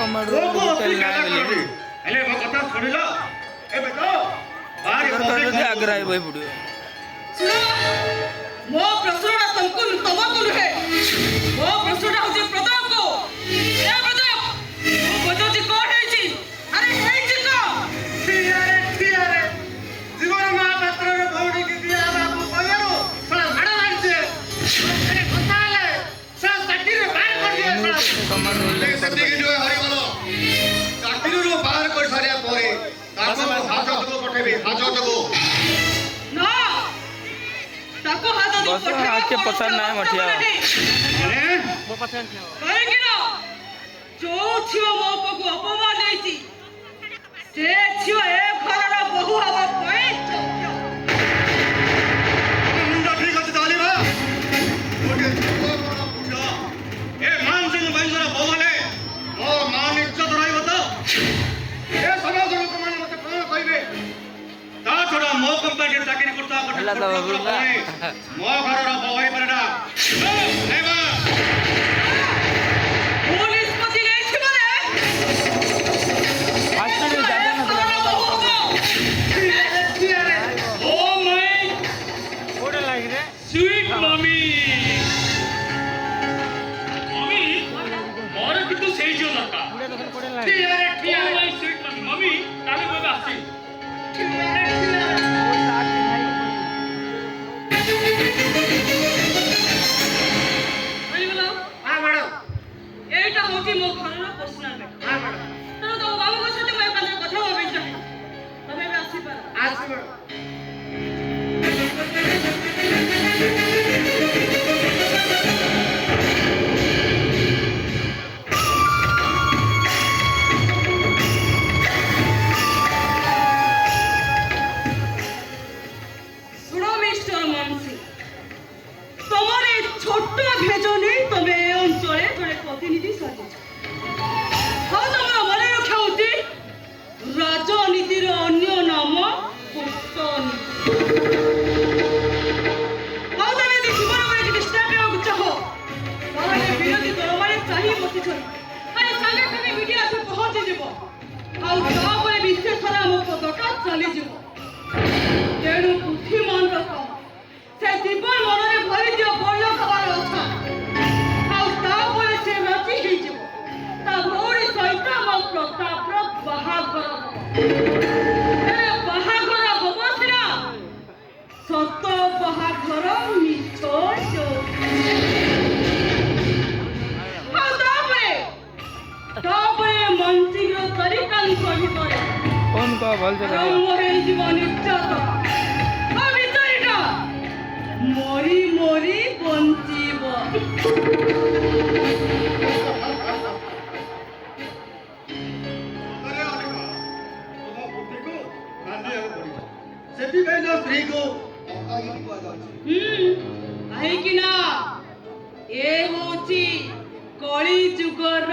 commander hotel ना मिले हेले वो कथा सुनिलो ए बेटा बाहर कर दे आग्रह है भाई बुढ़ियो मो प्रश्नटा तुमको तमको नुहे मो प्रश्नटा होची प्रताप को ए प्रताप मो बजोची कोन हेची अरे हेची को थियारे जीवन महापात्र रे भौणी की दिया बाबू पयरो थोड़ा भाड़ा लागছে अरे बताले सब काटी रे बाहर कर दिया कमांडर लेकिन सत्य की जो हरि बोलो काटी रो बाहर कर सारिया परे ताको हाजत को पठेबे हाजत को ना ताको हाथ दो बस हाथ के पसंद ना है मठिया अरे वो पसंद क्यों कहे कि ना जो छियो मो पको अपमान देती से छियो ए घरर बहु हवा कोई मुंडा ठीक अछि दाली बा ओके पूछा ए मान सिंह बंजरा बोले ओ मान इज्जत रही बता ए समाज लोक मान मते कोन कहिबे ता छोड़ा मो कंपनी के चाकरी करता अल्लाह दा बाबूला मो घरर बहई परडा ए बा पुलिस पति नहीं छी माने फास्ट में ज्यादा ना ओ माय थोड़ा लाग रे स्वीट मम्मी मम्मी मोर कितु सेई जो लका थोड़ा लाग oh my sweet mummy mummy काले बाबा आसी बोली बोलो हां मैडम एटा होची मो घरर पर्सनल हां मैडम तो बाबू को साथे मैं कंदर कथा होबे चाहे तबे बे आसी पर आज मैडम सुनो मिस्टर मानसी तुम्हारे छोट्ट भेजने तमे ए अंचले जड़े प्रतिनिधि साजिछ हाँ तुम्हारा मन रखा उचित राजनीतिर अन्य नाम कूटनीति हाँ तुम यदि जीवन में किसी स्टेप लेवाक चाहो ताहले विरोधी दल माने चाहि बसिछन खाली संगे संगे मीडिया आसी पहुंची जिवो आ तापरे विशेष थरा मो पदका चली जिवो तेणु बुद्धिमान रकम से जीवन मनरे भरी दियो बड़ खबर अच्छा आउ तापरे से राजी हे जिवो ता भौरी सहित मो प्रतापर बाहागर ए बाहागर हबो सिना सत बाहागर मिछ जो आउ तापरे मंसिर तरीका कहि करे कौन का भल जगह आरंभ हेजिव निर्यातना आ विचारिटा मरी मरी बंचिब अरे अनिका तुम बुद्धि को गांधी आगे पड़ी सेठी भाई जो स्त्री को अकाई को जाଉଛି काहे कि ना ए होची कली जुगर